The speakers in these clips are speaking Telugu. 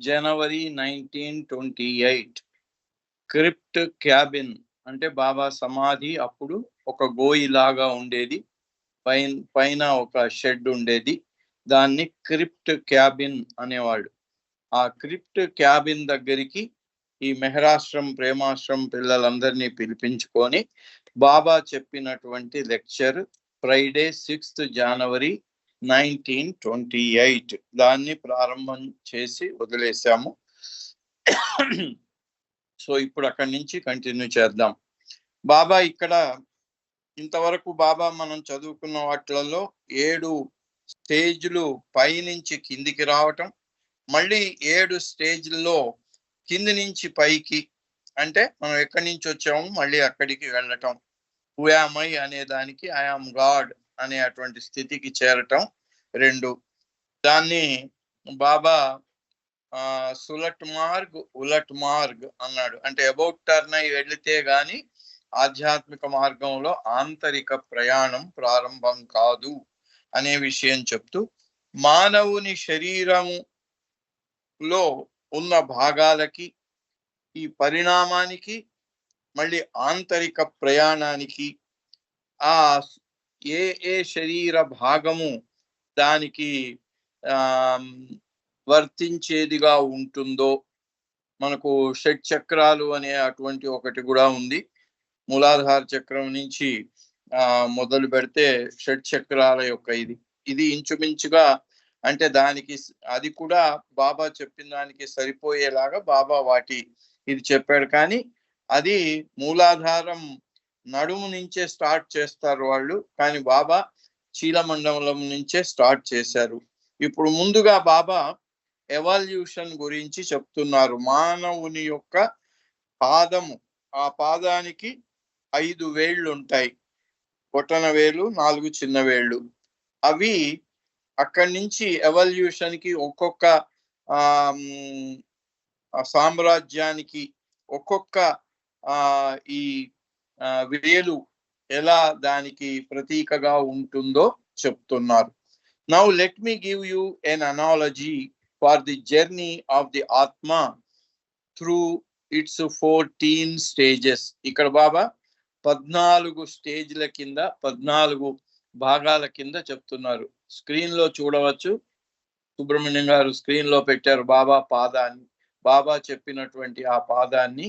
జనవరి 1928. క్రిప్ట్ క్యాబిన్ అంటే బాబా సమాధి అప్పుడు ఒక గోయిలాగా ఉండేది, పైన ఒక షెడ్ ఉండేది. దాన్ని క్రిప్ట్ క్యాబిన్ అనేవాళ్ళు. ఆ క్రిప్ట్ క్యాబిన్ దగ్గరికి ఈ మెహరాశ్రమ్ ప్రేమాశ్రమ్ పిల్లలందరినీ పిలిపించుకొని బాబా చెప్పినటువంటి లెక్చర్ ఫ్రైడే 6th జనవరి 1928 దాన్ని ప్రారంభం చేసి వదిలేశాము. సో ఇప్పుడు అక్కడి నుంచి కంటిన్యూ చేద్దాం. బాబా ఇక్కడ ఇంతవరకు బాబా మనం చదువుకున్న వాటిలలో 7 స్టేజ్లు పైనుంచి కిందికి రావటం, మళ్ళీ 7 స్టేజ్ల్లో కింది నుంచి పైకి, అంటే మనం ఎక్కడి నుంచి వచ్చాము మళ్ళీ అక్కడికి వెళ్ళటం, హూ యామ్ ఐ అనే దానికి ఐ యామ్ గాడ్ అనే అటువంటి స్థితికి చేరటం 2. దాన్ని బాబా సులట్ మార్గ్ ఉలట్ మార్గ్ అన్నాడు. అంటే అబౌట్ టర్న్ అయి వెళితే గాని ఆధ్యాత్మిక మార్గంలో ఆంతరిక ప్రయాణం ప్రారంభం కాదు అనే విషయం చెప్తూ, మానవుని శరీరములో ఉన్న భాగాలకి, ఈ పరిణామానికి, మళ్ళీ ఆంతరిక ప్రయాణానికి ఆ ఏ ఏ శరీర భాగము దానికి వర్తించేదిగా ఉంటుందో, మనకు షట్ చక్రాలు అనే అటువంటి ఒకటి కూడా ఉంది. మూలాధార చక్రం నుంచి మొదలు పెడితే షట్ చక్రాల యొక్క ఇది ఇంచుమించుగా, అంటే దానికి అది కూడా బాబా చెప్పిన దానికి సరిపోయేలాగా బాబా ఇది చెప్పాడు. కానీ అది మూలాధారం నడుము నుంచే స్టార్ట్ చేస్తారు వాళ్ళు, కానీ బాబా చీలమండలం నుంచే స్టార్ట్ చేశారు. ఇప్పుడు ముందుగా బాబా ఎవల్యూషన్ గురించి చెప్తున్నారు. మానవుని యొక్క పాదము, ఆ పాదానికి 5 వేళ్ళు ఉంటాయి, బొటన వేలు, 4 చిన్న వేళ్ళు. అవి అక్కడి నుంచి ఎవల్యూషన్ కి ఒక్కొక్క సామ్రాజ్యానికి ఒక్కొక్క ఈ వేలు ఎలా దానికి ప్రతీకగా ఉంటుందో చెప్తున్నారు. Now let me give you an analogy for the journey of the atma through its 14 stages. ఇక్కడ బాబా 14 స్టేజ్ల కింద 14 భాగాల కింద చెప్తున్నారు. స్క్రీన్ లో చూడవచ్చు, సుబ్రహ్మణ్యం గారు స్క్రీన్ లో పెట్టారు బాబా పాదాన్ని, బాబా చెప్పినటువంటి ఆ పాదాన్ని,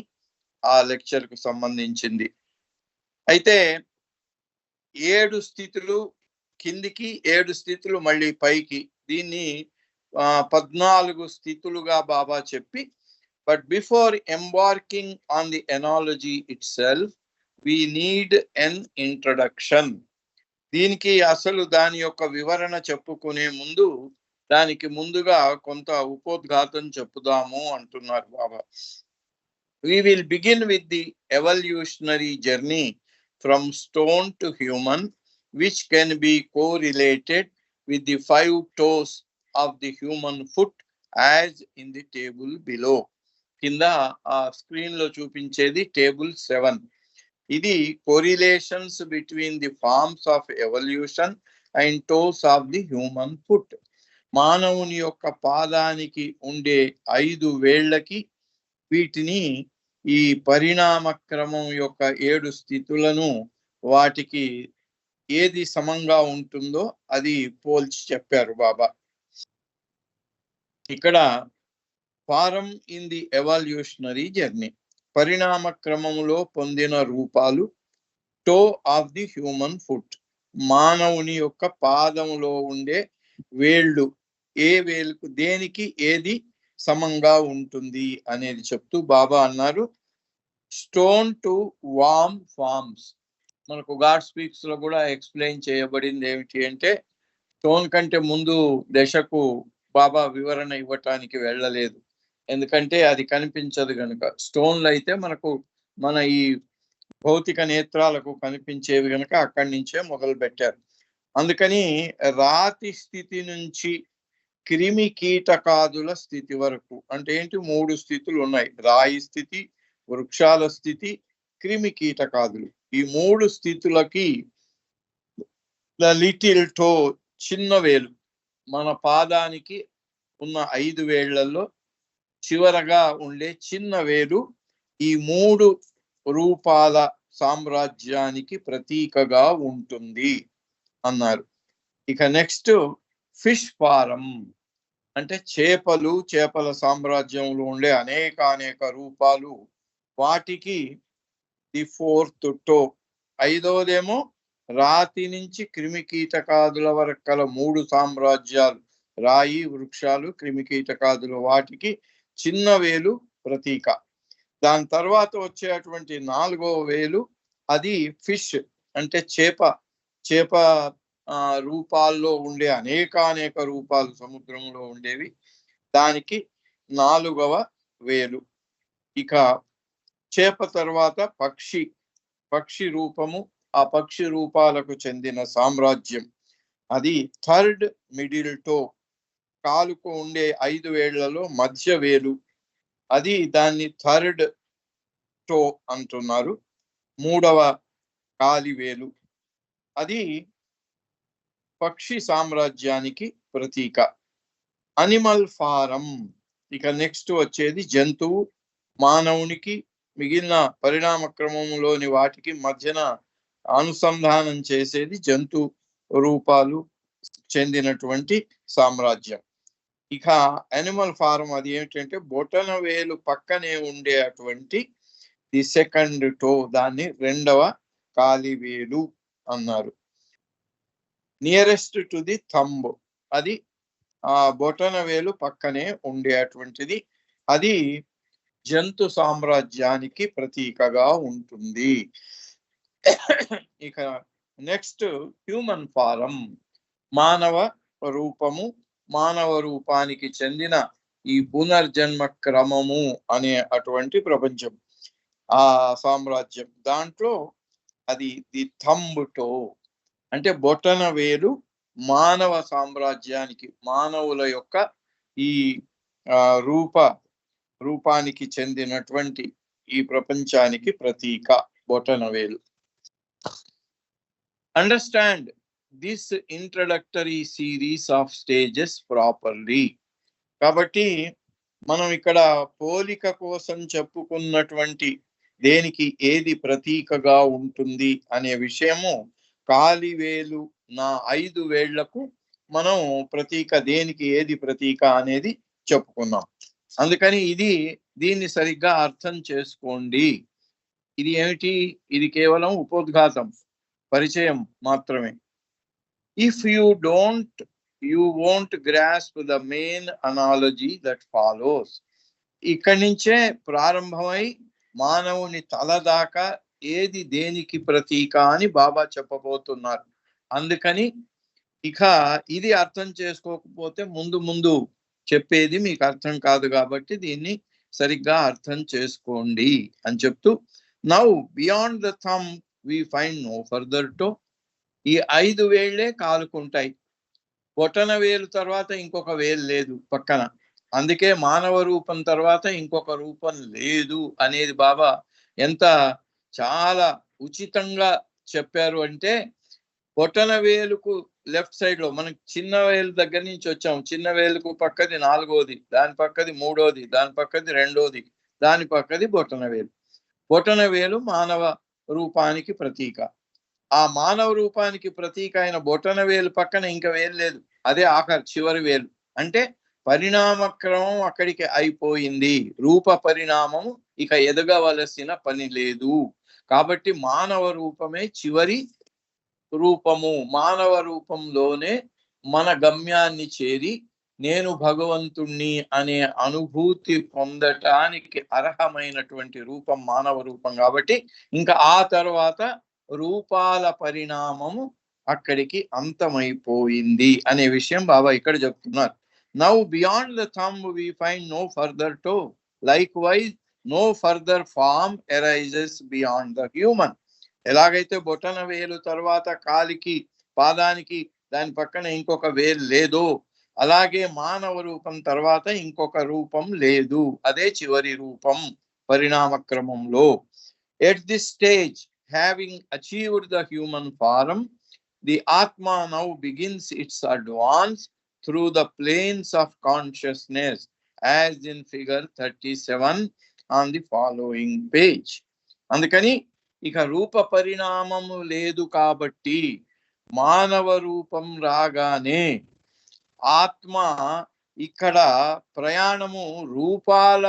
ఆ లెక్చర్ కు సంబంధించింది. అయితే 7 స్థితులు కిందికి, 7 స్థితులు మళ్ళీ పైకి, దీన్ని 14 స్థితులుగా బాబా చెప్పి, but before embarking on the analogy itself we need an introduction. దీనికి అసలు దాని యొక్క వివరణ చెప్పుకునే ముందు దానికి ముందుగా కొంత ఉపోద్ఘాతం చెప్పుదాము అంటున్నారు బాబా. We will begin with the evolutionary journey from stone to human, which can be correlated with the 5 toes of the human foot as in the table below. కింద ఆ స్క్రీన్ లో చూపించేది టేబుల్ 7. ఇది correlations between the forms of evolution and toes of the human foot. మానవుని యొక్క పాదానికి ఉండే 5 వేళ్ళకి, వీటిని ఈ పరిణామ క్రమం యొక్క 7 స్థితులను వాటికి ఏది సమంగా ఉంటుందో అది పోల్చి చెప్పారు బాబా. ఇక్కడ form in the evolutionary journey, పరిణామ క్రమములో పొందిన రూపాలు. Toe of the human foot, మానవుని యొక్క పాదములో ఉండే వేళ్ళు, ఏ వేలుకు దేనికి ఏది సమంగా ఉంటుంది అనేది చెప్తూ బాబా అన్నారు, స్టోన్ టు వామ్ ఫార్మ్స్. మనకు గాడ్ స్పీక్స్ లో కూడా ఎక్స్ప్లెయిన్ చేయబడింది ఏమిటి అంటే, స్టోన్ కంటే ముందు దశకు బాబా వివరణ ఇవ్వటానికి వెళ్ళలేదు, ఎందుకంటే అది కనిపించదు కనుక. స్టోన్లు అయితే మనకు మన ఈ భౌతిక నేత్రాలకు కనిపించేవి కనుక అక్కడి నుంచే మొదలు పెట్టారు. అందుకని రాతి స్థితి నుంచి క్రిమి కీటకాదుల స్థితి వరకు, అంటే ఏంటి, 3 స్థితులు ఉన్నాయి. రాయి స్థితి, వృక్షాల స్థితి, క్రిమి కీటకాదులు. ఈ 3 స్థితులకి లిటిల్ టో, చిన్న వేలు, మన పాదానికి ఉన్న 5 వేళ్లలో చివరగా ఉండే చిన్న వేలు ఈ 3 రూపాల సామ్రాజ్యానికి ప్రతీకగా ఉంటుంది అన్నారు. ఇక నెక్స్ట్ ఫిష్ ఫారం అంటే చేపల సామ్రాజ్యంలో ఉండే అనేక రూపాలు, వాటికి ది 4th టో. 5వదేమో రాతి నుంచి క్రిమి కీటకాదుల వరకు కల 3 సామ్రాజ్యాలు, రాయి, వృక్షాలు, క్రిమి కీటకాదులు, వాటికి చిన్న వేలు ప్రతీక. దాని తర్వాత వచ్చేటువంటి 4వ వేలు అది ఫిష్ అంటే చేప రూపాల్లో ఉండే అనేక రూపాలు సముద్రంలో ఉండేవి, దానికి 4వ వేలు. ఇక చేప తర్వాత పక్షి రూపము, ఆ పక్షి రూపాలకు చెందిన సామ్రాజ్యం అది 3rd మిడిల్ టో. కాలుకు ఉండే 5 వేళ్లలో మధ్య వేలు, అది దాన్ని 3rd టో అంటున్నారు. 3వ కాలి వేలు అది పక్షి సామ్రాజ్యానికి ప్రతీక. అనిమల్ ఫారం ఇక నెక్స్ట్ వచ్చేది జంతువు, మానవునికి మిగిలిన పరిణామ క్రమంలోని వాటికి మధ్యన అనుసంధానం చేసేది జంతు రూపాలు చెందినటువంటి సామ్రాజ్యం. ఇక అనిమల్ ఫారం అది ఏమిటంటే బొటన వేలు పక్కనే ఉండేటువంటి ది 2nd టో, దాన్ని 2వ కాలివేలు అన్నారు. నియరెస్ట్ టు ది థంబ్ అది ఆ బొటన వేలు పక్కనే ఉండేటువంటిది, అది జంతు సామ్రాజ్యానికి ప్రతీకగా ఉంటుంది. ఇక నెక్స్ట్ హ్యూమన్ ఫారం మానవ రూపము, మానవ రూపానికి చెందిన ఈ పునర్జన్మ క్రమము అనే అటువంటి ప్రపంచం, ఆ సామ్రాజ్యం. దాంట్లో అది ది థంబ్ టో అంటే బొటన వేలు మానవ సామ్రాజ్యానికి, మానవుల యొక్క ఈ రూపానికి చెందినటువంటి ఈ ప్రపంచానికి ప్రతీక బొటన వేలు. Understand this introductory series of stages properly. కాబట్టి మనం ఇక్కడ పోలిక కోసం చెప్పుకున్నటువంటి దేనికి ఏది ప్రతీకగా ఉంటుంది అనే విషయము, కాలివేలు నా 5 వేళ్లకు మనం ప్రతీక, దేనికి ఏది ప్రతీక అనేది చెప్పుకున్నాం. అందుకని దీన్ని సరిగ్గా అర్థం చేసుకోండి. ఇది ఏమిటి? ఇది కేవలం ఉపోద్ఘాతం, పరిచయం మాత్రమే. If you won't grasp the main analogy that follows. ఇక్కడి నుంచే ప్రారంభమై మానవుని తల దాకా ఏది దేనికి ప్రతీక అని బాబా చెప్పబోతున్నారు. అందుకని ఇక ఇది అర్థం చేసుకోకపోతే ముందు చెప్పేది మీకు అర్థం కాదు, కాబట్టి దీన్ని సరిగ్గా అర్థం చేసుకోండి అని చెప్తూ, now beyond the thumb we find no further toe. ఈ 5 వేళ్లే కాలుకుంటాయి, బొటన వేలు తర్వాత ఇంకొక వేలు లేదు పక్కన. అందుకే మానవ రూపం తర్వాత ఇంకొక రూపం లేదు అనేది బాబా ఎంత చాలా ఉచితంగా చెప్పారు అంటే, బొటన వేలుకు లెఫ్ట్ సైడ్ లో మనం చిన్న వేలు దగ్గర నుంచి వచ్చాం. చిన్న వేలుకు పక్కది 4వది, దాని పక్కది 3వది, దాని పక్కది 2వది, దాని పక్కది బొటన వేలు. బొటన వేలు మానవ రూపానికి ప్రతీక. ఆ మానవ రూపానికి ప్రతీక అయిన బొటన వేలు పక్కన ఇంకా వేలు లేదు, అదే చివరి వేలు. అంటే పరిణామ క్రమం అక్కడికి అయిపోయింది, రూప పరిణామము ఇక ఎదగవలసిన పని లేదు. కాబట్టి మానవ రూపమే చివరి రూపము. మానవ రూపంలోనే మన గమ్యాన్ని చేరి నేను భగవంతుణ్ణి అనే అనుభూతి పొందటానికి అర్హమైనటువంటి రూపం మానవ రూపం. కాబట్టి ఇంకా ఆ తర్వాత రూపాల పరిణామము అక్కడికి అంతమైపోయింది అనే విషయం బాబా ఇక్కడ చెప్తున్నారు. Now beyond the thumb we find no further toe, likewise no further form arises beyond the human. ఎలాగైతే బొటన వేలు తర్వాత కాలికి, పాదానికి దాని పక్కన ఇంకొక వేలు లేదో, అలాగే మానవ రూపం తర్వాత ఇంకొక రూపం లేదు, అదే చివరి రూపం పరిణామ క్రమంలో. At this stage, having achieved the human form, the Atma now begins its advance through the planes of consciousness as in figure 37 on the following page. అందుకని ఇక రూప పరిణామము లేదు కాబట్టి మానవ రూపం రాగానే ఆత్మ ఇక్కడ ప్రయాణము రూపాల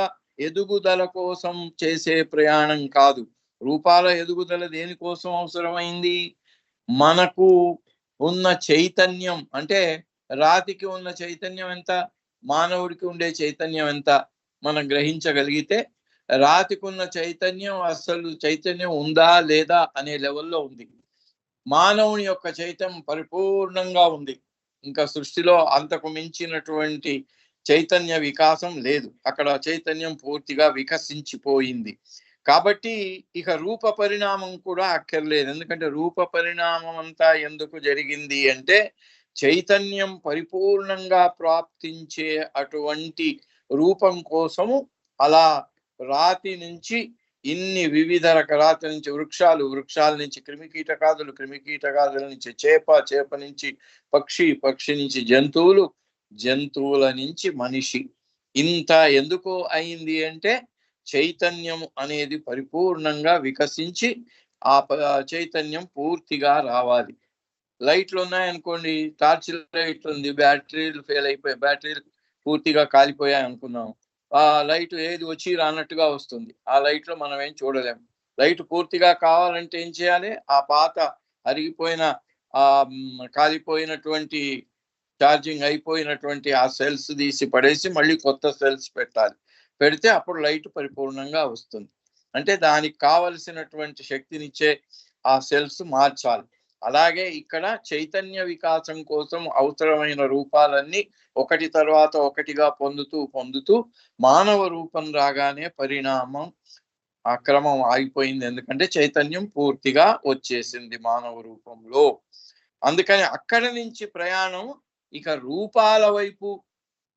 ఎదుగుదల కోసం చేసే ప్రయాణం కాదు. రూపాల ఎదుగుదల దేనికోసం అవసరమైంది? మనకు ఉన్న చైతన్యం, అంటే రాతికి ఉన్న చైతన్యం ఎంత, మానవుడికి ఉండే చైతన్యం ఎంత మనం గ్రహించగలిగితే, రాతికి ఉన్న చైతన్యం అసలు చైతన్యం ఉందా లేదా అనే లెవెల్లో ఉంది. మానవుని యొక్క చైతన్యం పరిపూర్ణంగా ఉంది. ఇంకా సృష్టిలో అంతకు మించినటువంటి చైతన్య వికాసం లేదు. అక్కడ చైతన్యం పూర్తిగా వికసించిపోయింది. కాబట్టి ఇక రూప పరిణామం కూడా అక్కర్లేదు. ఎందుకంటే రూప పరిణామం అంతా ఎందుకు జరిగింది అంటే చైతన్యం పరిపూర్ణంగా ప్రాప్తించే అటువంటి రూపం కోసము అలా రాతి నుంచి ఇన్ని వివిధ రాతి నుంచి వృక్షాల నుంచి క్రిమికీటకాదుల నుంచి చేప నుంచి పక్షి నుంచి జంతువుల నుంచి మనిషి, ఇంత ఎందుకు అయింది అంటే చైతన్యం అనేది పరిపూర్ణంగా వికసించి ఆ చైతన్యం పూర్తిగా రావాలి. లైట్లు ఉన్నాయనుకోండి, టార్చ్ లైట్లు ఉంది, బ్యాటరీలు ఫెయిల్ అయిపోయి బ్యాటరీలు పూర్తిగా కాలిపోయాయి అనుకున్నాం, ఆ లైట్ ఏది వచ్చి రానట్టుగా వస్తుంది. ఆ లైట్ లో మనం ఏం చూడలేము. లైట్ పూర్తిగా కావాలంటే ఏం చేయాలి? ఆ పాత అరిగిపోయిన కాలిపోయినటువంటి ఛార్జింగ్ అయిపోయినటువంటి ఆ సెల్స్ తీసి పడేసి మళ్ళీ కొత్త సెల్స్ పెడితే అప్పుడు లైట్ పరిపూర్ణంగా వస్తుంది. అంటే దానికి కావలసినటువంటి శక్తినిచ్చే ఆ సెల్స్ మార్చాలి. అలాగే ఇక్కడ చైతన్య వికాసం కోసం అవసరమైన రూపాలన్నీ ఒకటి తర్వాత ఒకటిగా పొందుతూ మానవ రూపం రాగానే పరిణామం ఆ క్రమం ఆగిపోయింది. ఎందుకంటే చైతన్యం పూర్తిగా వచ్చేసింది మానవ రూపంలో. అందుకని అక్కడి నుంచి ప్రయాణం ఇక రూపాల వైపు,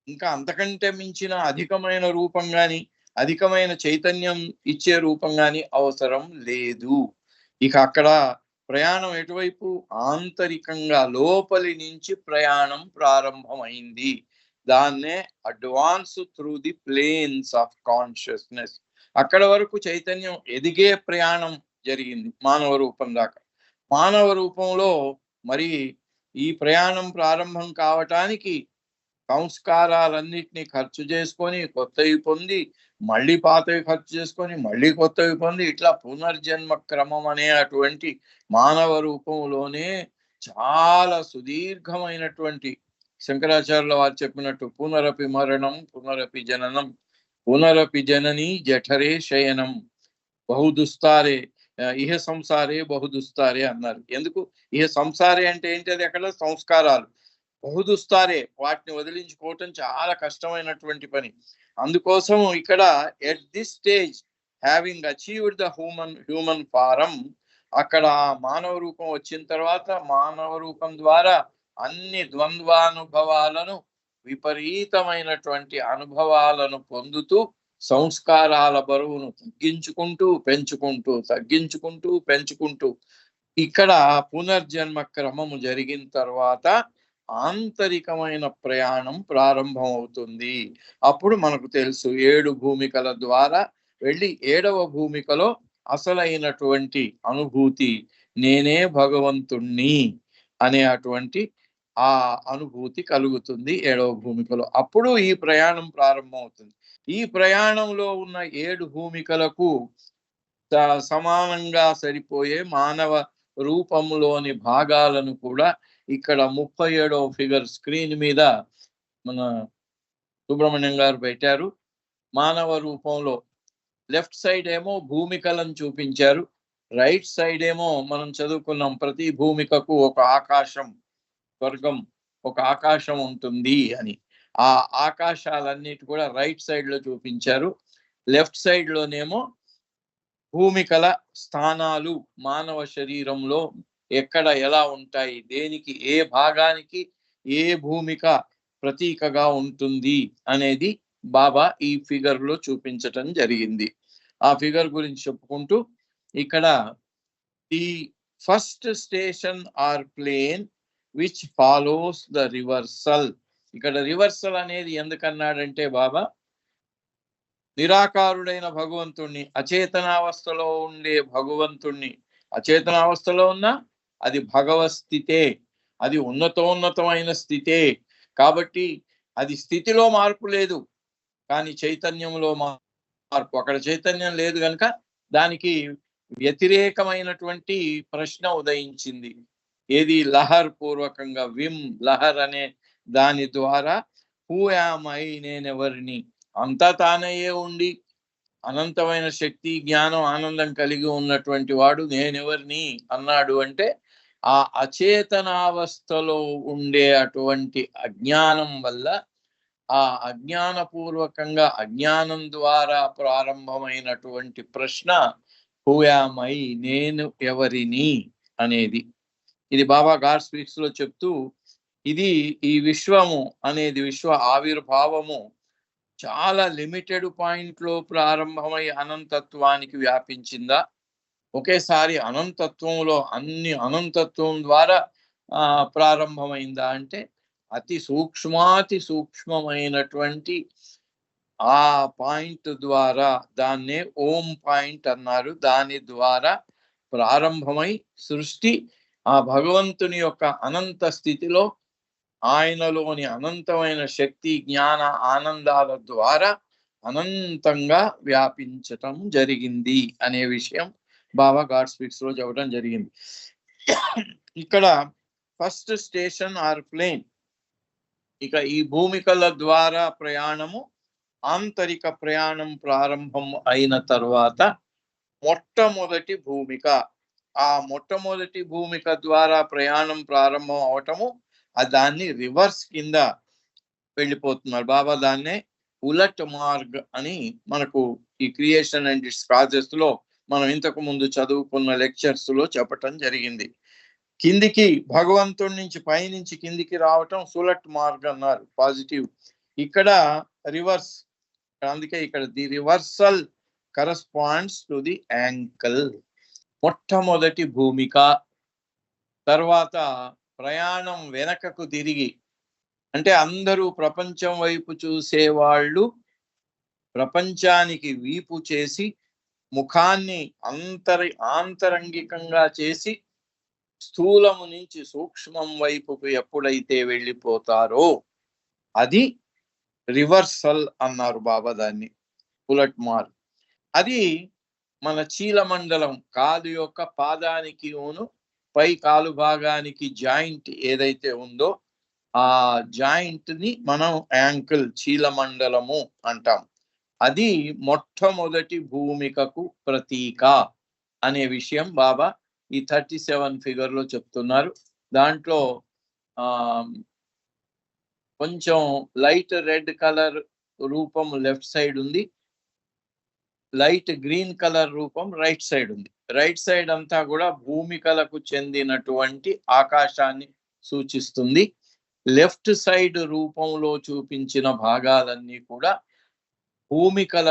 ఇంకా అంతకంటే మించిన అధికమైన రూపం గాని అధికమైన చైతన్యం ఇచ్చే రూపం గాని అవసరం లేదు. ఇక అక్కడ ప్రయాణం ఎటువైపు? ఆంతరికంగా లోపలి నుంచి ప్రయాణం ప్రారంభమైంది. దాన్నే advance through the planes of consciousness. అక్కడ వరకు చైతన్యం ఎదిగే ప్రయాణం జరిగింది మానవ రూపం దాకా. మానవ రూపంలో మరి ఈ ప్రయాణం ప్రారంభం కావటానికి సంస్కారాలన్నిటినీ ఖర్చు చేసుకొని కొత్తవి పొంది, మళ్ళీ పాతవి ఖర్చు చేసుకొని మళ్ళీ కొత్తవి పొంది, ఇట్లా పునర్జన్మ క్రమం అనే అటువంటి మానవ రూపంలోనే చాలా సుదీర్ఘమైనటువంటి, శంకరాచార్యుల వారు చెప్పినట్టు పునరపి మరణం పునరపి జననం పునరపి జనని జఠరే శయనం బహుదుస్తారే ఇహ సంసారే బహుదుస్తారే అన్నారు. ఎందుకు ఇహ సంసారే అంటే ఏంటి? అది అక్కడ సంస్కారాలు. బహుదుస్తారే, వాటిని వదిలించుకోవటం చాలా కష్టమైనటువంటి పని. అందుకోసం ఇక్కడ at this stage having achieved the human form, అక్కడ మానవ రూపం వచ్చిన తర్వాత మానవ రూపం ద్వారా అన్ని ద్వంద్వానుభవాలను, విపరీతమైనటువంటి అనుభవాలను పొందుతూ సంస్కారాల బరువును పెంచుకుంటూ ఇక్కడ పునర్జన్మ క్రమము జరిగిన తర్వాత ఆంతరికమైన ప్రయాణం ప్రారంభం అవుతుంది. అప్పుడు మనకు తెలుసు 7 భూమికల ద్వారా వెళ్ళి 7వ భూమికలో అసలైనటువంటి అనుభూతి, నేనే భగవంతుణ్ణి అనే అటువంటి ఆ అనుభూతి కలుగుతుంది 7వ భూమికలో. అప్పుడు ఈ ప్రయాణం ప్రారంభం అవుతుంది. ఈ ప్రయాణంలో ఉన్న 7 భూమికలకు సమానంగా సరిపోయే మానవ రూపంలోని భాగాలను కూడా ఇక్కడ 37వ ఫిగర్ స్క్రీన్ మీద మన సుబ్రహ్మణ్యం గారు పెట్టారు. మానవ రూపంలో లెఫ్ట్ సైడ్ ఏమో భూమికలను చూపించారు, రైట్ సైడ్ ఏమో మనం చదువుకున్నాం ప్రతి భూమికకు ఒక ఆకాశం, స్వర్గం, ఒక ఆకాశం ఉంటుంది అని. ఆ ఆకాశాలన్నిటి కూడా రైట్ సైడ్ లో చూపించారు. లెఫ్ట్ సైడ్ లోనేమో భూమికల స్థానాలు మానవ శరీరంలో ఎక్కడ ఎలా ఉంటాయి, దేనికి ఏ భాగానికి ఏ భూమిక ప్రతీకగా ఉంటుంది అనేది బాబా ఈ ఫిగర్ లో చూపించటం జరిగింది. ఆ ఫిగర్ గురించి చెప్పుకుంటూ ఇక్కడ the first station or plane which follows the reversal. ఇక్కడ రివర్సల్ అనేది ఎందుకన్నాడంటే బాబా నిరాకారుడైన భగవంతుణ్ణి, అచేతనావస్థలో ఉండే భగవంతుణ్ణి, అచేతనావస్థలో ఉన్న అది భగవత్ స్థితే, అది ఉన్నతోన్నతమైన స్థితే. కాబట్టి అది స్థితిలో మార్పు లేదు, కానీ చైతన్యంలో మార్పు. అక్కడ చైతన్యం లేదు కనుక దానికి వ్యతిరేకమైనటువంటి ప్రశ్న ఉదయించింది. ఏది? లహర్ పూర్వకంగా, విమ్ లహర్ అనే దాని ద్వారా హూ యామ్ ఐ, నేనెవరిని, అంతా తానయ్యే ఉండి అనంతమైన శక్తి, జ్ఞానం, ఆనందం కలిగి ఉన్నటువంటి వాడు నేనెవరిని అన్నాడు అంటే ఆ అచేతనావస్థలో ఉండే అటువంటి అజ్ఞానం వల్ల, ఆ అజ్ఞానపూర్వకంగా అజ్ఞానం ద్వారా ప్రారంభమైనటువంటి ప్రశ్న హూ యామ్ ఐ, నేను ఎవరిని అనేది. ఇది బాబా గాడ్ స్పీక్స్ లో చెప్తూ, ఇది ఈ విశ్వము అనేది, విశ్వ ఆవిర్భావము చాలా లిమిటెడ్ పాయింట్ లో ప్రారంభమై అనంతత్వానికి వ్యాపించిందా, ఒకేసారి అనంతత్వంలో అన్ని అనంతత్వం ద్వారా ప్రారంభమైందా అంటే అతి సూక్ష్మాతి సూక్ష్మమైనటువంటి ఆ పాయింట్ ద్వారా, దాన్నే ఓం పాయింట్ అన్నారు, దాని ద్వారా ప్రారంభమై సృష్టి ఆ భగవంతుని యొక్క అనంత స్థితిలో ఆయనలోని అనంతమైన శక్తి, జ్ఞాన, ఆనందాల ద్వారా అనంతంగా వ్యాపించటం జరిగింది అనే విషయం బాబా గాడ్ స్పీక్స్ లో చెప్పడం జరిగింది. ఇక్కడ ఫస్ట్ స్టేషన్ ఆర్ ప్లేన్. ఇక ఈ భూమికల ద్వారా ప్రయాణము, ఆంతరిక ప్రయాణం ప్రారంభం అయిన తర్వాత మొట్టమొదటి భూమిక, ఆ మొట్టమొదటి భూమిక ద్వారా ప్రయాణం ప్రారంభం అవటము, దాన్ని రివర్స్ కింద వెళ్ళిపోతున్నారు బాబా. దాన్నే ఉలట్ మార్గ్ అని మనకు ఈ క్రియేషన్ అండ్ ఇట్స్ కాజెస్ లో మనం ఇంతకు ముందు చదువుకున్న లెక్చర్స్ లో చెప్పటం జరిగింది. కిందికి భగవంతుడి నుంచి పైనుంచి కిందికి రావటం సులట్ మార్గ్ అన్నారు, పాజిటివ్. ఇక్కడ రివర్స్, అందుకే ఇక్కడ the reversal corresponds to the ankle. మొట్టమొదటి భూమిక తర్వాత ప్రయాణం వెనకకు తిరిగి, అంటే అందరూ ప్రపంచం వైపు చూసేవాళ్ళు ప్రపంచానికి వీపు చేసి ముఖాన్ని ఆంతరంగికంగా చేసి స్థూలము నుంచి సూక్ష్మం వైపుకు ఎప్పుడైతే వెళ్ళిపోతారో అది రివర్సల్ అన్నారు బాబా దాన్ని, ఉలట్ మార్గ్. అది మన చీలమండలం, కాలు యొక్క పాదానికి పై కాలు భాగానికి జాయింట్ ఏదైతే ఉందో ఆ జాయింట్ ని మనం యాంకిల్, చీలమండలము అంటాం. అది మొట్టమొదటి భూమికకు ప్రతీక అనే విషయం బాబా ఈ 37 ఫిగర్ లో చెప్తున్నారు. దాంట్లో కొంచెం లైట్ రెడ్ కలర్ రూపం లెఫ్ట్ సైడ్ ఉంది, లైట్ గ్రీన్ కలర్ రూపం రైట్ సైడ్ ఉంది. రైట్ సైడ్ అంతా కూడా భూమికలకు చెందినటువంటి ఆకాశాన్ని సూచిస్తుంది. లెఫ్ట్ సైడ్ రూపంలో చూపించిన భాగాలన్నీ కూడా భూమికల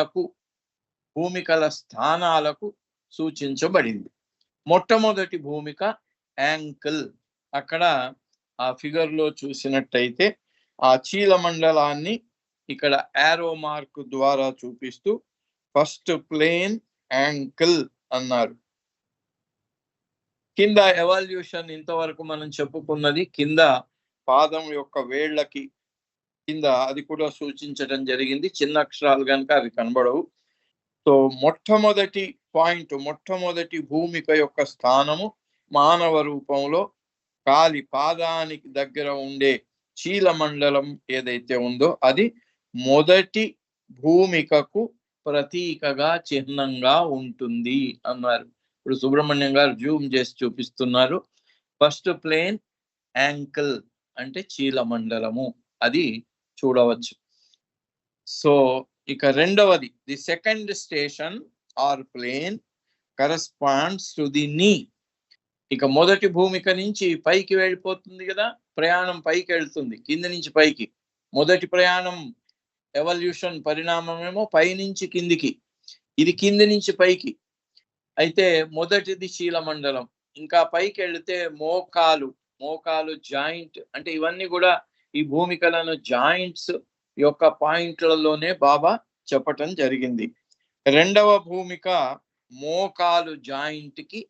స్థానాలకు సూచించబడింది. మొట్టమొదటి భూమిక యాంకిల్. అక్కడ ఆ ఫిగర్ లో చూసినట్టయితే ఆ చీలమండలాన్ని ఇక్కడ యారో మార్క్ ద్వారా చూపిస్తూ ఫస్ట్ ప్లేన్ యాంకిల్ అన్నారు. కింద ఎవల్యూషన్ ఇంతవరకు మనం చెప్పుకున్నది కింద పాదం యొక్క వేళ్లకి కింద అది కూడా సూచించడం జరిగింది. చిన్న అక్షరాలు కనుక అవి కనబడవు. సో మొట్టమొదటి పాయింట్, మొట్టమొదటి భూమిక యొక్క స్థానము మానవ రూపంలో పాదానికి దగ్గర ఉండే చీలమండలం ఏదైతే ఉందో అది మొదటి భూమికకు ప్రతీకగా, చిహ్నంగా ఉంటుంది అన్నారు. ఇప్పుడు సుబ్రహ్మణ్యం గారు జూమ్ చేసి చూపిస్తున్నారు. ఫస్ట్ ప్లేన్ యాంకిల్ అంటే చీలమండలము, అది చూడవచ్చు. సో ఇక రెండవది, the second station or plane corresponds to the knee. ఇక మొదటి భూమిక నుంచి పైకి వెళ్ళిపోతుంది కదా, ప్రయాణం పైకి వెళ్తుంది, కింద నుంచి పైకి. మొదటి ప్రయాణం ఎవల్యూషన్ పరిణామమేమో పైనుంచి కిందికి, ఇది కింది నుంచి పైకి. అయితే మొదటిది చీలమండలం. ఇంకా పైకి వెళితే మోకాలు జాయింట్, అంటే ఇవన్నీ కూడా ఈ భూమికలను జాయింట్స్ యొక్క పాయింట్లలోనే బాబా చెప్పటం జరిగింది. రెండవ భూమిక మోకాలు జాయింట్ కి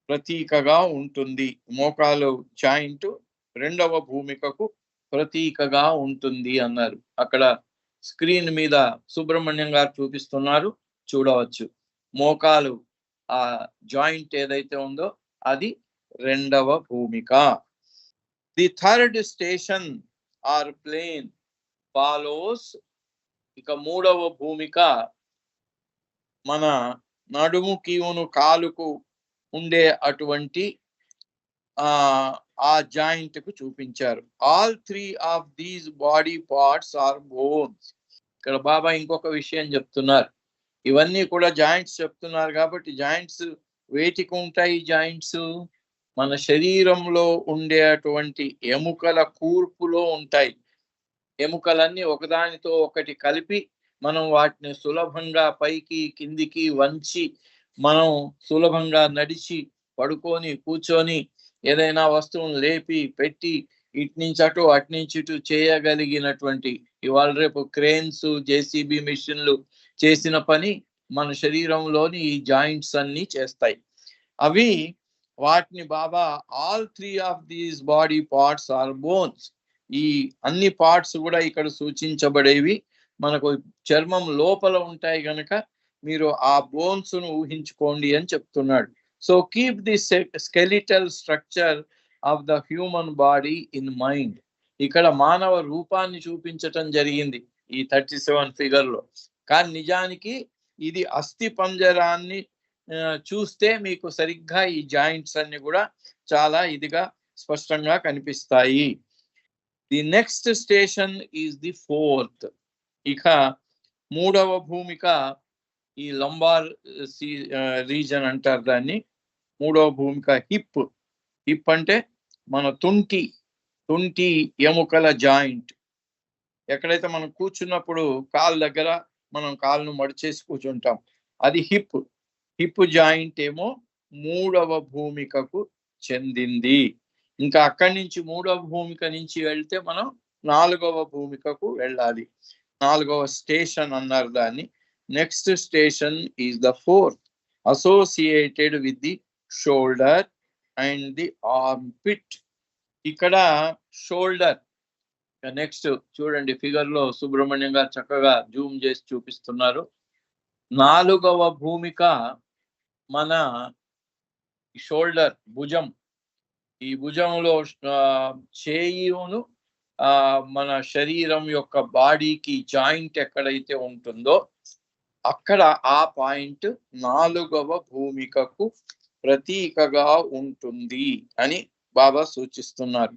ప్రతీకగా ఉంటుంది. మోకాలు జాయింట్ రెండవ భూమికకు ప్రతీకగా ఉంటుంది అన్నారు. అక్కడ స్క్రీన్ మీద సుబ్రహ్మణ్యం గారు చూపిస్తున్నారు, చూడవచ్చు. మోకాలు ఆ జాయింట్ ఏదైతే ఉందో అది రెండవ భూమిక. The third station or plane follows. ఇక మూడవ భూమిక మన నడుము కీవును కాలుకు ఉండే అటువంటి ఆ జాయింట్ కు చూపించారు. All 3 of these body parts are bones. ఇక్కడ బాబా ఇంకొక విషయం చెప్తున్నారు. ఇవన్నీ కూడా జాయింట్స్ చెప్తున్నారు కాబట్టి జాయింట్స్ వేటికి ఉంటాయి? జాయింట్స్ మన శరీరంలో ఉండేటువంటి ఎముకల కూర్పులో ఉంటాయి. ఎముకలన్నీ ఒకదానితో ఒకటి కలిపి మనం వాటిని సులభంగా పైకి కిందికి వంచి మనం సులభంగా నడిచి పడుకొని కూర్చొని ఏదైనా వస్తువును లేపి పెట్టి ఇటు నుంచి అటు అటు నుంచి ఇటు చేయగలిగినటువంటి ఇవాళ రేపు క్రేన్స్ జేసీబీ మిషన్లు చేసిన పని మన శరీరంలోని ఈ జాయింట్స్ అన్ని చేస్తాయి. అవి వాటిని Baba all 3 of these body parts are bones. ఈ అన్ని పార్ట్స్ కూడా ఇక్కడ సూచించబడేవి. మనకు చర్మం లోపల ఉంటాయి గనక మీరు ఆ బోన్స్ ను ఊహించుకోండి అని చెప్తున్నాడు. So keep the skeletal structure of the human body in mind. ఇక్కడ మానవ రూపాన్ని చూపించటం జరిగింది ఈ 37 ఫిగర్ లో. కానీ నిజానికి ఇది అస్థి పంజరాన్ని చూస్తే మీకు సరిగ్గా ఈ జాయింట్స్ అన్ని కూడా చాలా ఇదిగా స్పష్టంగా కనిపిస్తాయి. The next station is the fourth. ఇక మూడవ భూమిక ఈ లంబార్ రీజన్ అంటారు దాన్ని. మూడవ భూమిక హిప్. హిప్ అంటే మన తుంటి ఎముకల జాయింట్. ఎక్కడైతే మనం కూర్చున్నప్పుడు కాళ్ళ దగ్గర మనం కాళ్ళను మడిచేసి కూర్చుంటాం, అది హిప్. హిప్ జాయింట్ ఏమో మూడవ భూమికకు చెందింది. ఇంకా అక్కడి నుంచి మూడవ భూమిక నుంచి వెళ్తే మనం నాలుగవ భూమికకు వెళ్ళాలి. నాలుగవ స్టేషన్ అన్నారు దాన్ని. Next station is the fourth, associated with the shoulder and the armpit. ఇక్కడ షోల్డర్. నెక్స్ట్ చూడండి ఫిగర్ లో సుబ్రహ్మణ్యం గారు చక్కగా జూమ్ చేసి చూపిస్తున్నారు. నాలుగవ భూమిక మన షోల్డర్, భుజం. ఈ భుజంలో చేయును మన శరీరం యొక్క బాడీకి జాయింట్ ఎక్కడైతే ఉంటుందో అక్కడ ఆ పాయింట్ నాలుగవ భూమికకు ప్రతీకగా ఉంటుంది అని బాబా సూచిస్తున్నారు.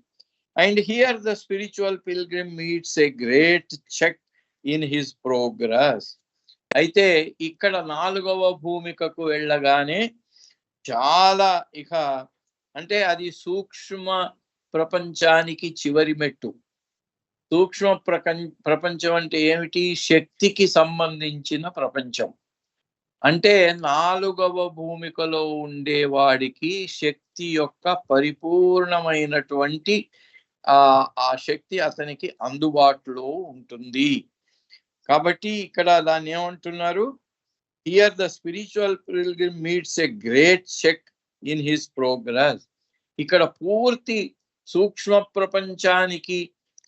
And here the spiritual pilgrim meets a great check in his progress. అయితే ఇక్కడ నాలుగవ భూమికకు వెళ్ళగానే చాలా ఇక అంటే అది సూక్ష్మ ప్రపంచానికి చివరి మెట్టు. సూక్ష్మ ప్రపంచం అంటే ఏమిటి? శక్తికి సంబంధించిన ప్రపంచం. అంటే నాలుగవ భూమికలో ఉండేవాడికి శక్తి యొక్క పరిపూర్ణమైనటువంటి ఆ శక్తి అతనికి అందుబాటులో ఉంటుంది. కాబట్టి ఇక్కడ దాన్ని ఏమంటున్నారు? Here the spiritual pilgrim meets a great check in his progress. ఇక్కడ పూర్తి సూక్ష్మ ప్రపంచానికి,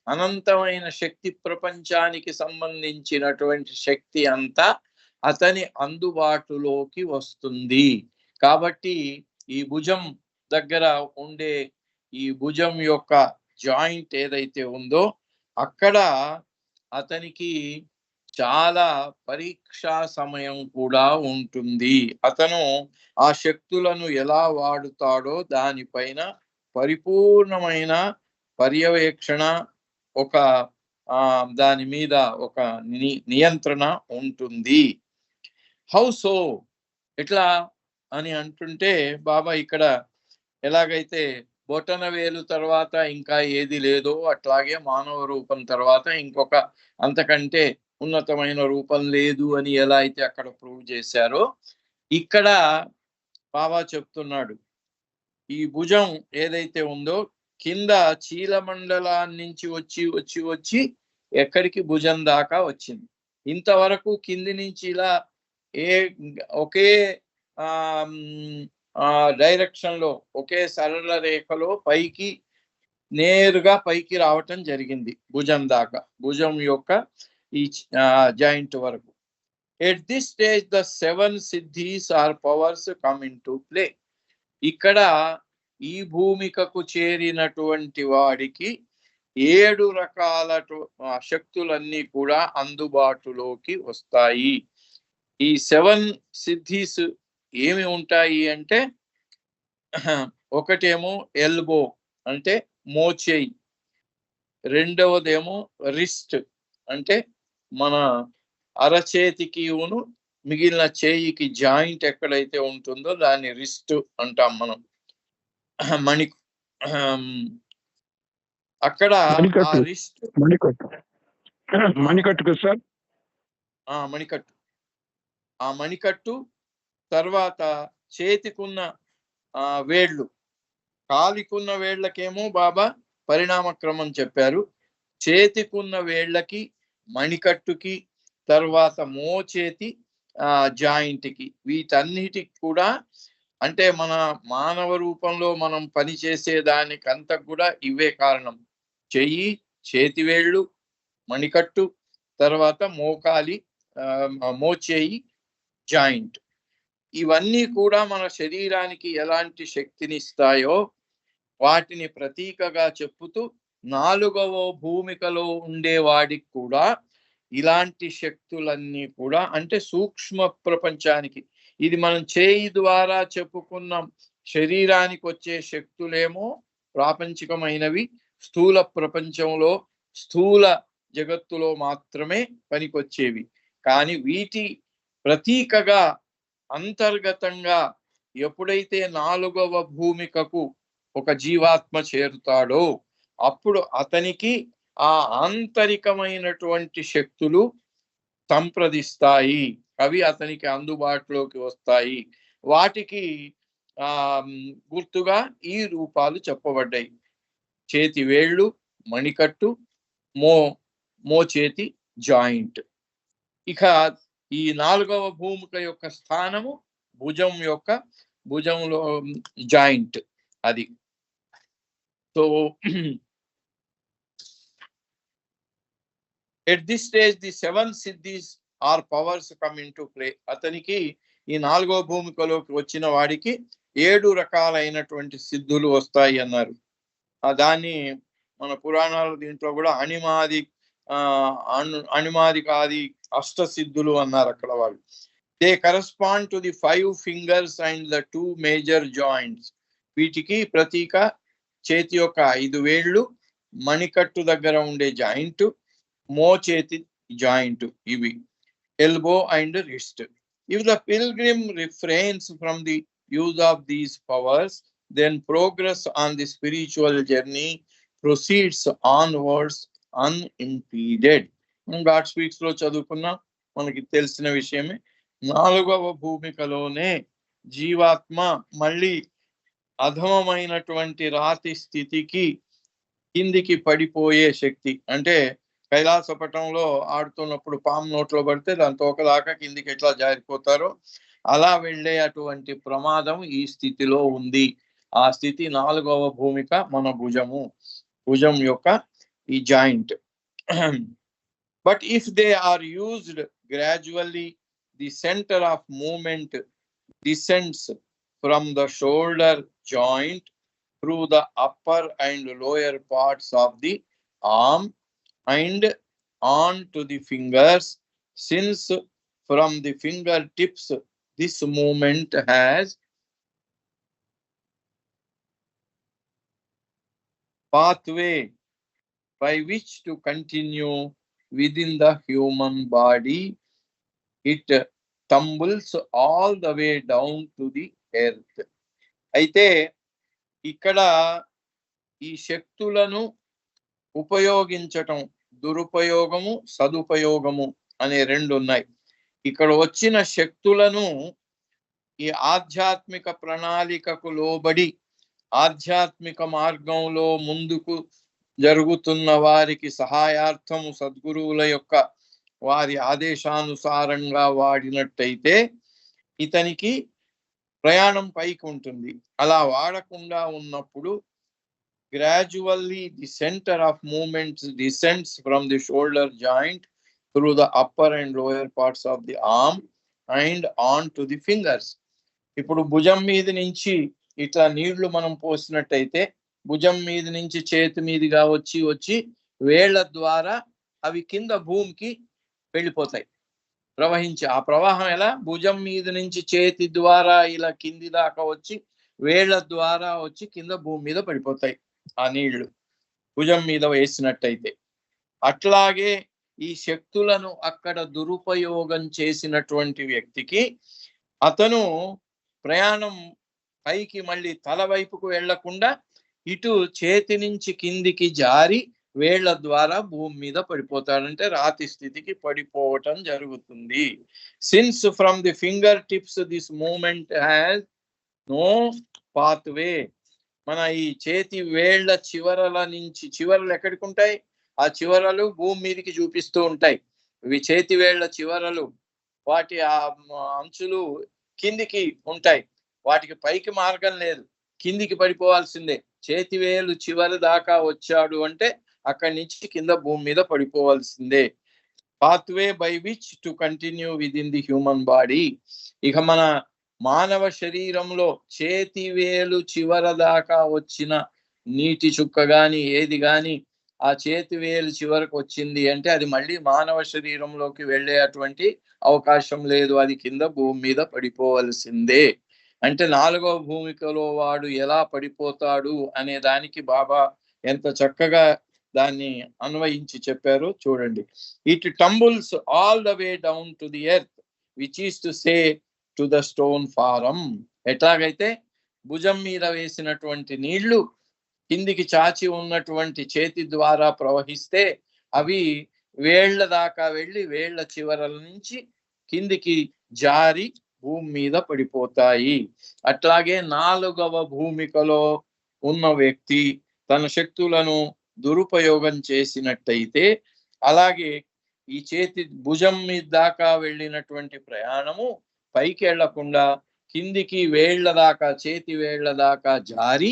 అనంతమైన శక్తి ప్రపంచానికి సంబంధించినటువంటి శక్తి అంతా అతని అందుబాటులోకి వస్తుంది. కాబట్టి ఈ భుజం దగ్గర ఉండే ఈ భుజం యొక్క జాయింట్ ఏదైతే ఉందో అక్కడ అతనికి చాలా పరీక్షా సమయం కూడా ఉంటుంది. అతను ఆ శక్తులను ఎలా వాడుతాడో దానిపైన పరిపూర్ణమైన పర్యవేక్షణ, ఒక దాని మీద ఒక నియంత్రణ ఉంటుంది. How so? ఎట్లా అని అంటుంటే బాబా ఇక్కడ ఎలాగైతే బొటన వేలు తర్వాత ఇంకా ఏది లేదో అట్లాగే మానవ రూపం తర్వాత ఇంకొక అంతకంటే ఉన్నతమైన రూపం లేదు అని ఎలా అయితే అక్కడ ప్రూవ్ చేశారో ఇక్కడ బాబా చెప్తున్నాడు. ఈ భుజం ఏదైతే ఉందో కింద చీలమండలాన్నించి వచ్చి ఎక్కడికి భుజం దాకా వచ్చింది. ఇంతవరకు కింది నుంచి ఇలా ఒకే డైరెక్షన్ లో ఒకే సరళ రేఖలో పైకి నేరుగా పైకి రావటం జరిగింది భుజం దాకా, భుజం యొక్క ఈ జాయింట్ వరకు. At this stage the 7 siddhis or powers come into play. ఇక్కడ ఈ భూమికకు చేరినటువంటి వాడికి 7 రకాల శక్తులన్నీ కూడా అందుబాటులోకి వస్తాయి. ఈ 7 సిద్ధీస్ ఏమి ఉంటాయి అంటే, ఒకటేమో ఎల్బో అంటే మోచేయి, రెండవదేమో రిస్ట్ అంటే మన అరచేతికి మిగిలిన చేయికి జాయింట్ ఎక్కడైతే ఉంటుందో దాన్ని రిస్ట్ అంటాం మనం. అక్కడ రిస్ట్ మణికట్టు సార్, మణికట్టు. ఆ మణికట్టు తర్వాత చేతికున్న వేళ్ళు, కాలికున్న వేళ్లకేమో బాబా పరిణామ క్రమం చెప్పారు. చేతికున్న వేళ్ళకి, మణికట్టుకి, తర్వాత మోచేతి జాయింట్కి, వీటన్నిటికి కూడా అంటే మన మానవ రూపంలో మనం పనిచేసే దానికంతా కూడా ఇవే కారణం. చెయ్యి, చేతి వేళ్ళు, మణికట్టు, తర్వాత మోకాలి మోచేయి జాయింట్, ఇవన్నీ కూడా మన శరీరానికి ఎలాంటి శక్తిని ఇస్తాయో వాటిని ప్రతీకగా చెప్పుతూ 4వ భూమికలో ఉండేవాడికి కూడా ఇలాంటి శక్తులన్నీ కూడా అంటే సూక్ష్మ ప్రపంచానికి, ఇది మనం చేయి ద్వారా చెప్పుకున్న శరీరానికి వచ్చే శక్తులేమో ప్రాపంచికమైనవి, స్థూల ప్రపంచంలో స్థూల జగత్తులో మాత్రమే పనికొచ్చేవి. కానీ వీటి ప్రతీకగా అంతర్గతంగా ఎప్పుడైతే 4వ భూమికకు ఒక జీవాత్మ చేరుతాడో అప్పుడు అతనికి ఆ ఆంతరికమైనటువంటి శక్తులు సంప్రదిస్తాయి, అవి అతనికి అందుబాటులోకి వస్తాయి. వాటికి గుర్తుగా ఈ రూపాలు చెప్పబడ్డాయి: చేతి వేళ్ళు, మణికట్టు, మోచేతి జాయింట్. ఇక ఈ 4వ భూమిక యొక్క స్థానము భుజంలో జాయింట్ అది. So at this stage the 7 siddhis or powers come into play. అతనికి ఈ 4వ భూమికలోకి వచ్చిన వాడికి 7 రకాలైనటువంటి సిద్ధులు వస్తాయి అన్నారు. దాన్ని మన పురాణాల దీంట్లో కూడా అణిమాదికాది అష్టసిద్ధులు అన్నారు అక్కడ వాళ్ళు. They correspond to the 5 fingers and the 2 major joints. వీటికి ప్రతీక చేతి యొక్క 5 వేళ్ళు, మణికట్టు దగ్గర ఉండే జాయింట్, మోచేతి జాయింట్, ఇవి elbow and wrist. If the pilgrim refrains from the use of these powers, then progress on the spiritual journey proceeds onwards unimpeded. God Speaks లో చదువుకున్నా మనకి తెలిసిన విషయమే. 4వ భూమికలోనే జీవాత్మ మళ్ళీ అధమమైనటువంటి రాతి స్థితికి కిందికి పడిపోయే శక్తి, అంటే కైలాసపటంలో ఆడుతున్నప్పుడు పాము నోట్లో పడితే దాని తోకదాకా కిందికి ఎట్లా జారిపోతారో అలా వెళ్ళే అటువంటి ప్రమాదం ఈ స్థితిలో ఉంది. ఆ స్థితి 4వ భూమిక మన భుజం యొక్క ఈ joint. But if they are used gradually, the centre of movement descends from the shoulder joint through the upper and lower parts of the arm and on to the fingers. Since from the fingertips this movement has pathway by which to continue within the human body, it tumbles all the way down to the earth. అయితే ఇక్కడ ఈ శక్తులను ఉపయోగించటం, దురుపయోగము, సదుపయోగము అనే 2 ఉన్నాయి. ఇక్కడ వచ్చిన శక్తులను ఈ ఆధ్యాత్మిక ప్రణాళికకు లోబడి ఆధ్యాత్మిక మార్గంలో ముందుకు జరుగుతున్న వారికి సహాయార్థము సద్గురువుల యొక్క వారి ఆదేశానుసారంగా వాడినట్టయితే ఇతనికి ప్రయాణం పైకి ఉంటుంది. అలా వాడకుండా ఉన్నప్పుడు gradually the center of movement descends from the shoulder joint through the upper and lower parts of the arm and on to the fingers. ఇప్పుడు భుజం మీద నుంచి ఇట్లా నీళ్లు మనం పోసినట్టయితే భుజం మీద నుంచి చేతి మీదుగా వచ్చి వేళ్ల ద్వారా అవి కింద భూమికి వెళ్ళిపోతాయి, ప్రవహించి. ఆ ప్రవాహం ఎలా? భుజం మీద నుంచి చేతి ద్వారా ఇలా కింది దాకా వచ్చి వేళ్ల ద్వారా వచ్చి కింద భూమి మీద పడిపోతాయి ఆ నీళ్లు భుజం మీద వేసినట్టయితే. అట్లాగే ఈ శక్తులను అక్కడ దురుపయోగం చేసినటువంటి వ్యక్తికి అతను ప్రయాణం పైకి మళ్ళీ తల వైపుకు వెళ్లకుండా ఇటు చేతి నుంచి కిందికి జారి వేళ్ల ద్వారా భూమి మీద పడిపోతాడంటే రాతి స్థితికి పడిపోవటం జరుగుతుంది. Since from the fingertips this movement has no pathway. మన ఈ చేతి వేళ్ల చివరల నుంచి, చివరలు ఎక్కడికి ఉంటాయి? ఆ చివరలు భూమి మీదకి చూపిస్తూ ఉంటాయి. ఇవి చేతి వేళ్ల చివరలు, వాటి ఆ అంచులు కిందికి ఉంటాయి. వాటికి పైకి మార్గం లేదు, కిందికి పడిపోవాల్సిందే. చేతి వేలు చివరి దాకా వచ్చాడు అంటే అక్కడి నుంచి కింద భూమి మీద పడిపోవాల్సిందే. Pathway by which to continue within the human body. ఇక మన మానవ శరీరంలో చేతి వేలు చివర దాకా వచ్చిన నీటి చుక్క గాని ఏది గాని ఆ చేతి వేలు చివరకు వచ్చింది అంటే అది మళ్ళీ మానవ శరీరంలోకి వెళ్ళే అటువంటి అవకాశం లేదు, అది కింద భూమి మీద పడిపోవలసిందే. అంటే 4వ భూమికలో వాడు ఎలా పడిపోతాడు అనే దానికి బాబా ఎంత చక్కగా దాన్ని అన్వయించి చెప్పారు చూడండి. It tumbles all the way down to the earth which is to say to the stone form. ఎట్లాగైతే భుజం మీద వేసినటువంటి నీళ్లు కిందికి చాచి ఉన్నటువంటి చేతి ద్వారా ప్రవహిస్తే అవి వేళ్ల దాకా వెళ్ళి వేళ్ల చివరల నుంచి కిందికి జారి భూమి మీద పడిపోతాయి. అట్లాగే 4వ భూమికలో ఉన్న వ్యక్తి తన శక్తులను దురుపయోగం చేసినట్టయితే అలాగే ఈ చేతి భుజం మీద దాకా వెళ్ళినటువంటి ప్రయాణము పైకి వెళ్లకుండా కిందికి వేళ్ల దాకా, చేతి వేళ్ల దాకా జారి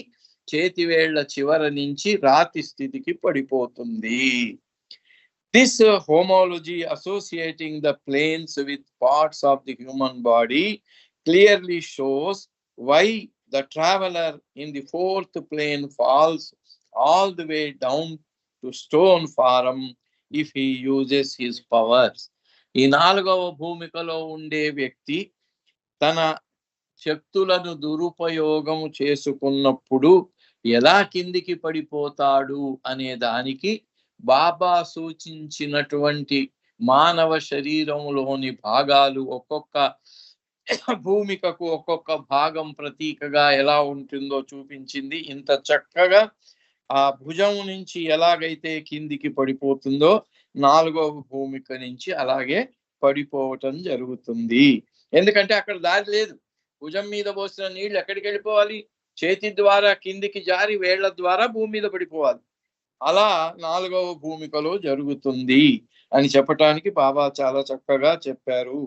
చేతి వేళ్ల చివర నుంచి రాతి స్థితికి పడిపోతుంది. This homology associating the planes with parts of the human body clearly shows why the traveler in the 4th plane falls all the way down to stone forum if he uses his powers. ఈ 4వ భూమికలో ఉండే వ్యక్తి తన శక్తులను దురుపయోగం చేసుకున్నప్పుడు ఎలా కిందికి పడిపోతాడు అనే దానికి బాబా సూచించినటువంటి మానవ శరీరంలోని భాగాలు ఒక్కొక్క భూమికకు ఒక్కొక్క భాగం ప్రతీకగా ఎలా ఉంటుందో చూపించింది. ఇంత చక్కగా ఆ భుజం నుంచి ఎలాగైతే కిందికి పడిపోతుందో 4వ భూమిక నుంచి అలాగే పడిపోవటం జరుగుతుంది. ఎందుకంటే అక్కడ దారి లేదు. భుజం మీద పోసిన నీళ్లు ఎక్కడికి వెళ్ళిపోవాలి? చేతి ద్వారా కిందికి జారి వేళ్ల ద్వారా భూమి మీద పడిపోవాలి. అలా 4వ భూమికలో జరుగుతుంది అని చెప్పటానికి బాబా చాలా చక్కగా చెప్పారు.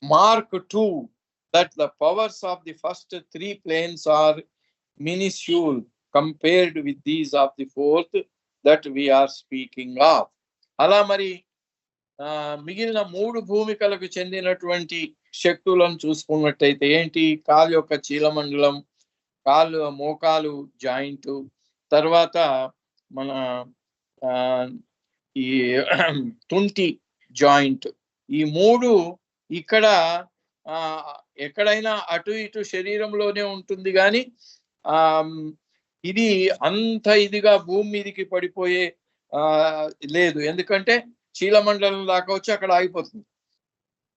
Mark 2 that the powers of the first 3 planes are minuscule compared with these of the 4th that we are speaking of. అలా మరి మిగిలిన 3 భూమికలకు చెందినటువంటి శక్తులను చూసుకున్నట్టయితే ఏంటి? కాలు యొక్క చీలమండలం, కాలు మోకాలు జాయింట్, తర్వాత మన ఈ తుంటి జాయింట్, ఈ 3 ఇక్కడ ఎక్కడైనా అటు ఇటు శరీరంలోనే ఉంటుంది కానీ ఇది అంత ఇదిగా భూమి మీదకి పడిపోయే లేదు. ఎందుకంటే చీలమండలం దాకా వచ్చి అక్కడ ఆగిపోతుంది.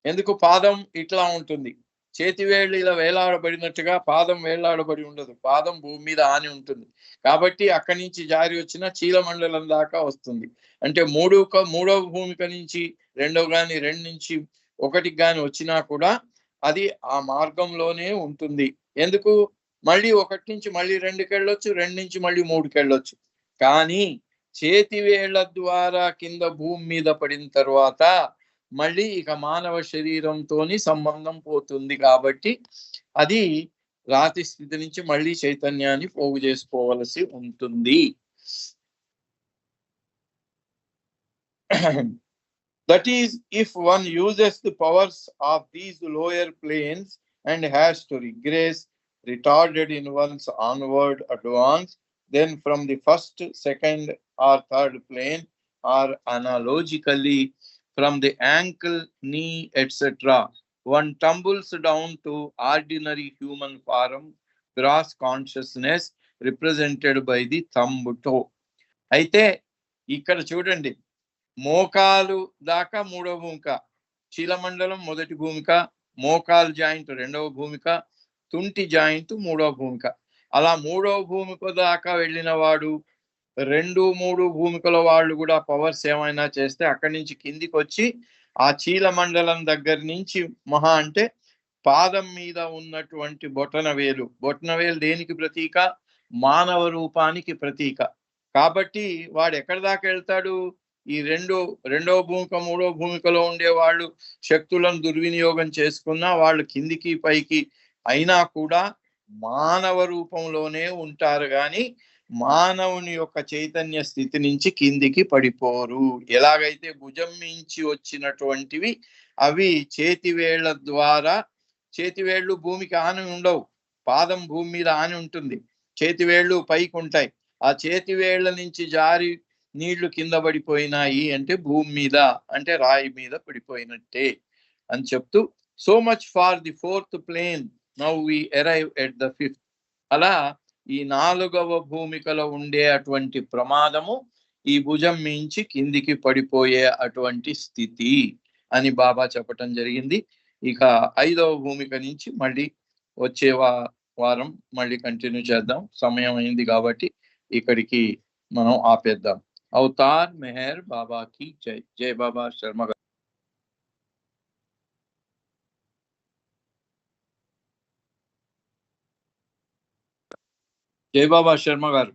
ఎందుకు? పాదం ఇట్లా ఉంటుంది, చేతి వేళ్ళు ఇలా వేలాడబడినట్టుగా పాదం వేలాడబడి ఉండదు, పాదం భూమి మీద ఆని ఉంటుంది. కాబట్టి అక్కడి నుంచి జారి వచ్చిన చీలమండలం దాకా వస్తుంది. అంటే 3వ భూమిక నుంచి 2వ గాని 2 నుంచి 1కి గాని వచ్చినా కూడా అది ఆ మార్గంలోనే ఉంటుంది. ఎందుకు? మళ్ళీ 1 నుంచి మళ్ళీ 2కి వెళ్ళొచ్చు, 2 నుంచి మళ్ళీ 3కి వెళ్ళొచ్చు. కానీ చేతివేళ్ల ద్వారా కింద భూమి మీద పడిన తర్వాత మళ్ళీ ఇక మానవ శరీరంతోని సంబంధం పోతుంది కాబట్టి అది రాతి స్థితి నుంచి మళ్ళీ చైతన్యాన్ని పోగు చేసుకోవలసి ఉంటుంది. That is, if one uses the powers of these lower planes and has to regress, retarded in one's onward advance, then from the first, second, or third plane, or analogically from the ankle, knee, etc., one tumbles down to ordinary human form, gross consciousness represented by the thumb toe. అయితే ఇక్కడ చూడండి, మోకాలు దాకా మూడవ భూమిక, చీలమండలం మొదటి భూమిక, మోకాలు జాయింట్ రెండవ భూమిక, తుంటి జాయింట్ మూడవ భూమిక. అలా మూడవ భూమిక దాకా వెళ్ళిన వాడు 2-3 భూమికల వాళ్ళు కూడా పవర్స్ ఏమైనా చేస్తే అక్కడి నుంచి కిందికి వచ్చి ఆ చీలమండలం దగ్గర నుంచి మహా అంటే పాదం మీద ఉన్నటువంటి బొటనవేలు దేనికి ప్రతీక? మానవ రూపానికి ప్రతీక. కాబట్టి వాడు ఎక్కడి దాకా వెళ్తాడు? ఈ రెండవ భూమిక మూడవ భూమికలో ఉండే వాళ్ళు శక్తులను దుర్వినియోగం చేసుకున్నా వాళ్ళు కిందికి పైకి అయినా కూడా మానవ రూపంలోనే ఉంటారు, కానీ మానవుని యొక్క చైతన్య స్థితి నుంచి కిందికి పడిపోరు. ఎలాగైతే భుజం మించి వచ్చినటువంటివి అవి చేతివేళ్ల ద్వారా, చేతివేళ్లు భూమికి ఆని ఉండవు, పాదం భూమి మీద ఆని ఉంటుంది, చేతివేళ్లు పైకి ఉంటాయి. ఆ చేతివేళ్ల నుంచి జారి నీళ్లు కింద పడిపోయినాయి అంటే భూమి మీద, అంటే రాయి మీద పడిపోయినట్టే అని చెప్తూ, so much for the 4th plane, now we arrive at the 5th. అలా ఈ 4వ భూమికలో ఉండే అటువంటి ప్రమాదము ఈ భుజం మించి కిందికి పడిపోయే అటువంటి స్థితి అని బాబా చెప్పటం జరిగింది. ఇక 5వ భూమిక నుంచి మళ్ళీ వచ్చే వారం మళ్ళీ కంటిన్యూ చేద్దాం. సమయం అయింది కాబట్టి ఇక్కడికి మనం ఆపేద్దాం. అవతార్ మెహర్ బాబా की जय. जय बाबा शर्मा गाరు. जय बाबा शर्मा गाరు.